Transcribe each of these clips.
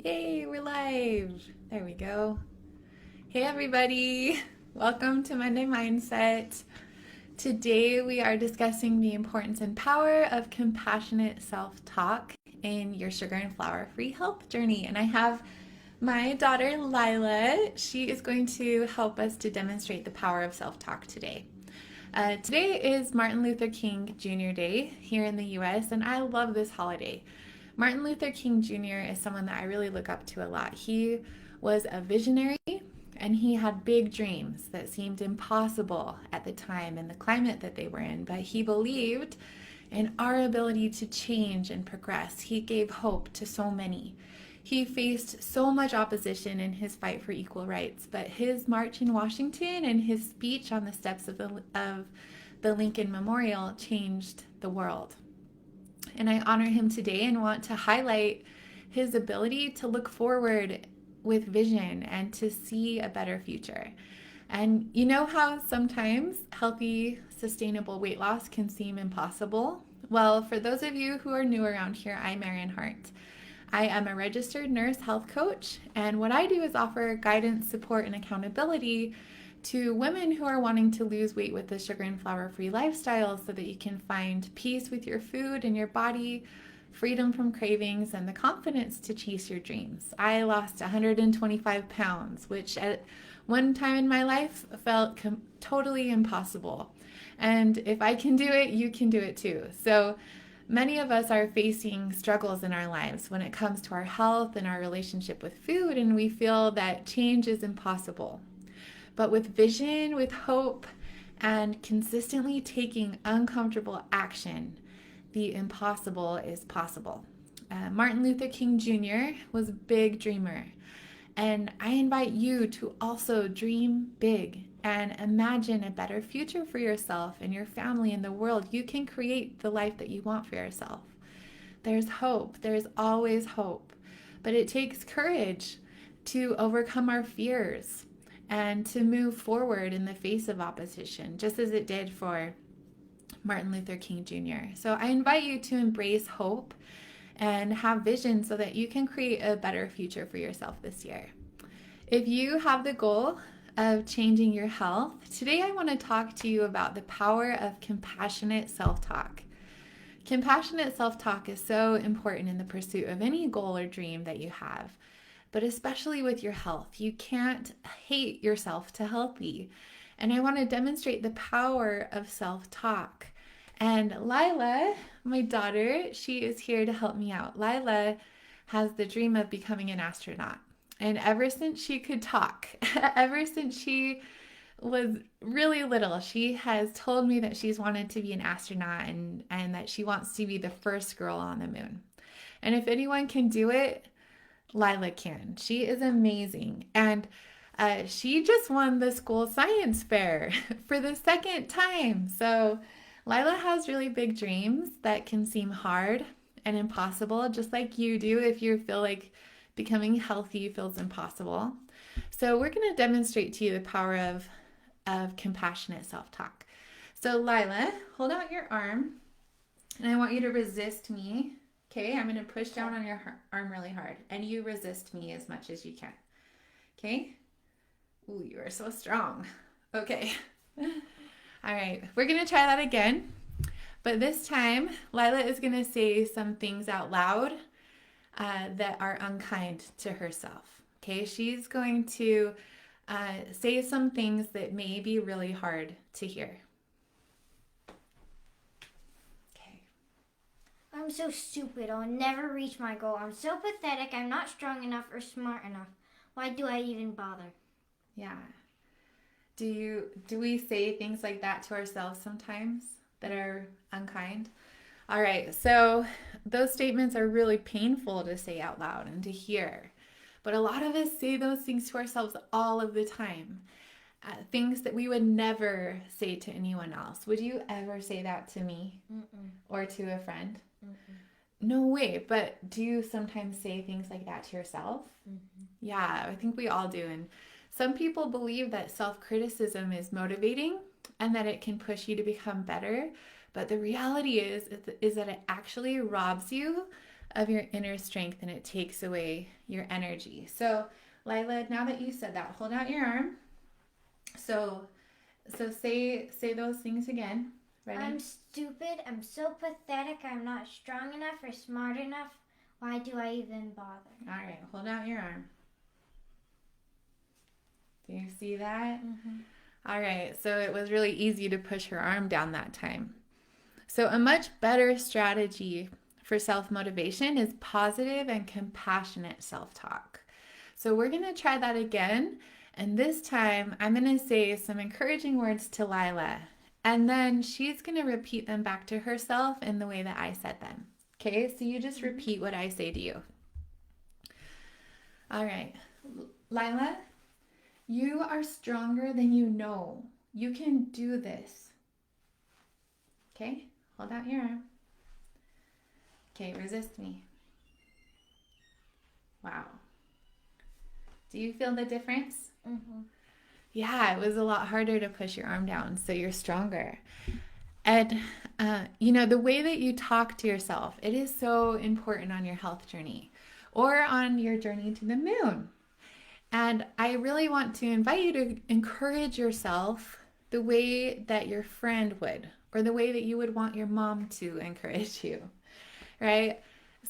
Hey, we're live. There we go. Hey, everybody. Welcome to Monday Mindset. Today, we are discussing the importance and power of compassionate self talk in your sugar and flour free health journey. And I have my daughter, Lilah. She is going to help us to demonstrate the power of self talk today. Today is Martin Luther King Jr. Day here in the US, and I love this holiday. Martin Luther King Jr. is someone that I really look up to a lot. He was a visionary and he had big dreams that seemed impossible at the time and the climate that they were in, but he believed in our ability to change and progress. He gave hope to so many. He faced so much opposition in his fight for equal rights, but his march in Washington and his speech on the steps of the Lincoln Memorial changed the world. And I honor him today and want to highlight his ability to look forward with vision and to see a better future. And you know how sometimes healthy, sustainable weight loss can seem impossible? Well, for those of you who are new around here, I'm Erin Hart. I am a registered nurse health coach, and what I do is offer guidance, support, and accountability to women who are wanting to lose weight with a sugar and flour free lifestyle so that you can find peace with your food and your body, freedom from cravings, and the confidence to chase your dreams. I lost 125 pounds, which at one time in my life felt totally impossible. And if I can do it, you can do it too. So many of us are facing struggles in our lives when it comes to our health and our relationship with food, and we feel that change is impossible. But with vision, with hope, and consistently taking uncomfortable action, the impossible is possible. Martin Luther King Jr. was a big dreamer, and I invite you to also dream big and imagine a better future for yourself and your family and the world. You can create the life that you want for yourself. There's hope. There's always hope. But it takes courage to overcome our fears and to move forward in the face of opposition, just as it did for Martin Luther King Jr. So I invite you to embrace hope and have vision so that you can create a better future for yourself this year. If you have the goal of changing your health, today I want to talk to you about the power of compassionate self-talk. Compassionate self-talk is so important in the pursuit of any goal or dream that you have, but especially with your health. You can't hate yourself to healthy. And I want to demonstrate the power of self-talk. And Lilah, my daughter, she is here to help me out. Lilah has the dream of becoming an astronaut. And ever since she could talk, ever since she was really little, she has told me that she's wanted to be an astronaut and that she wants to be the first girl on the moon. And if anyone can do it, Lilah can. She is amazing. And she just won the school science fair for the second time. So Lilah has really big dreams that can seem hard and impossible, just like you do if you feel like becoming healthy feels impossible. So we're going to demonstrate to you the power of compassionate self-talk. So Lilah, hold out your arm, and I want you to resist me. Okay, I'm going to push down on your arm really hard, and you resist me as much as you can. Okay? Ooh, you are so strong. Okay. All right, we're going to try that again. But this time, Lilah is going to say some things out loud that are unkind to herself. Okay, she's going to say some things that may be really hard to hear. Okay. I'm so stupid. I'll never reach my goal. I'm so pathetic. I'm not strong enough or smart enough. Why do I even bother? Yeah. Do we say things like that to ourselves sometimes that are unkind? All right, so those statements are really painful to say out loud and to hear. But a lot of us say those things to ourselves all of the time. Things that we would never say to anyone else. Would you ever say that to me? Mm-mm. Or to a friend? Mm-mm. No way, but do you sometimes say things like that to yourself? Mm-hmm. Yeah, I think we all do. And some people believe that self-criticism is motivating and that it can push you to become better. But the reality is that it actually robs you of your inner strength and it takes away your energy. So Lilah, now that you said that, hold out your arm. So say those things again. Ready? I'm stupid. I'm so pathetic. I'm not strong enough or smart enough. Why do I even bother? All right, hold out your arm. Do you see that? Mm-hmm. All right, so it was really easy to push her arm down that time. So a much better strategy for self-motivation is positive and compassionate self-talk. So we're going to try that again. And this time I'm going to say some encouraging words to Lilah. And then she's going to repeat them back to herself in the way that I said them. Okay, so you just repeat what I say to you. All right, Lilah, you are stronger than you know. You can do this. Okay, hold out your arm. Okay, resist me. Wow. Do you feel the difference? Mm-hmm. Yeah, it was a lot harder to push your arm down, so you're stronger. And, the way that you talk to yourself, it is so important on your health journey or on your journey to the moon. And I really want to invite you to encourage yourself the way that your friend would, or the way that you would want your mom to encourage you, right?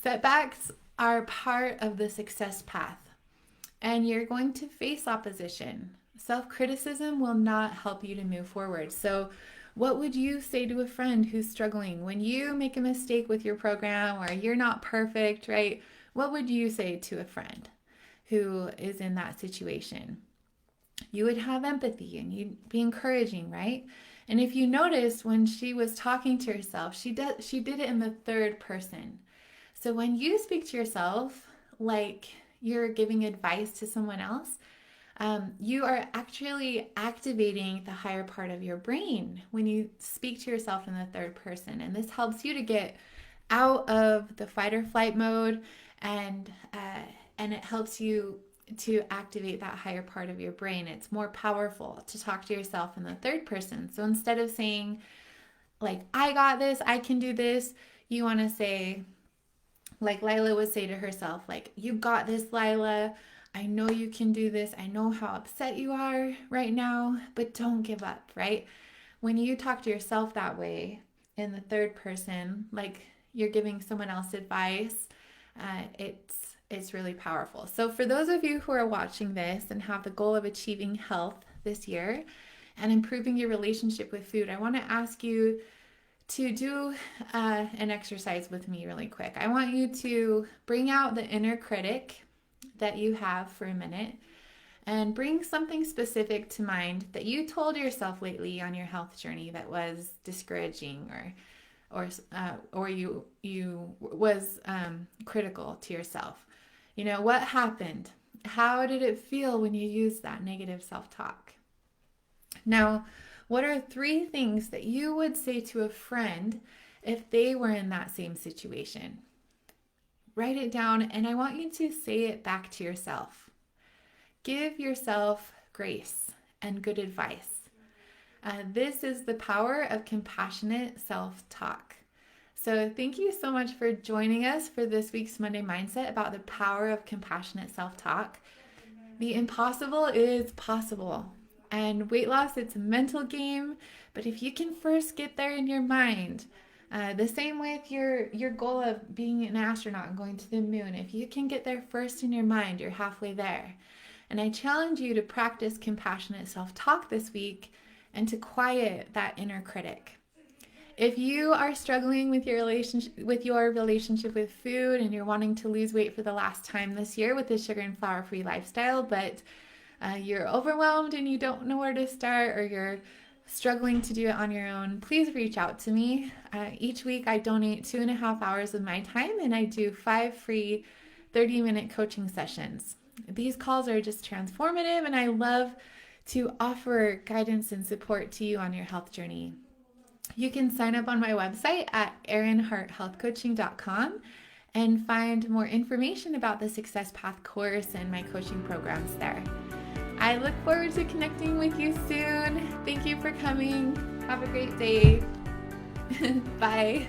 Setbacks are part of the success path, and you're going to face opposition. Self-criticism will not help you to move forward. So what would you say to a friend who's struggling when you make a mistake with your program or you're not perfect, right? What would you say to a friend who is in that situation? You would have empathy and you'd be encouraging, right? And if you noticed when she was talking to herself, she did it in the third person. So when you speak to yourself like you're giving advice to someone else, you are actually activating the higher part of your brain when you speak to yourself in the third person. And this helps you to get out of the fight or flight mode, and it helps you to activate that higher part of your brain. It's more powerful to talk to yourself in the third person. So instead of saying, like, I got this, I can do this, you want to say, like Lilah would say to herself, like, you got this, Lilah. I know you can do this. I know how upset you are right now, but don't give up, right? When you talk to yourself that way in the third person, like you're giving someone else advice, it's really powerful. So for those of you who are watching this and have the goal of achieving health this year and improving your relationship with food, I want to ask you to do an exercise with me really quick. I want you to bring out the inner critic that you have for a minute and bring something specific to mind that you told yourself lately on your health journey that was discouraging or you was critical to yourself. You know, what happened? How did it feel when you used that negative self-talk? Now, what are 3 things that you would say to a friend if they were in that same situation? Write it down, and I want you to say it back to yourself. Give yourself grace and good advice. This is the power of compassionate self-talk. So thank you so much for joining us for this week's Monday Mindset about the power of compassionate self-talk. The impossible is possible. And weight loss, it's a mental game, but if you can first get there in your mind, the same with your goal of being an astronaut and going to the moon. If you can get there first in your mind, you're halfway there. And I challenge you to practice compassionate self-talk this week and to quiet that inner critic. If you are struggling with your relationship with food and you're wanting to lose weight for the last time this year with the sugar and flour-free lifestyle, but you're overwhelmed and you don't know where to start, or you're struggling to do it on your own, please reach out to me. Each week I donate 2.5 hours of my time and I do 5 free 30-minute coaching sessions. These calls are just transformative, and I love to offer guidance and support to you on your health journey. You can sign up on my website at erinharthealthcoaching.com and find more information about the Success Path course and my coaching programs there. I look forward to connecting with you soon. Thank you for coming. Have a great day. Bye.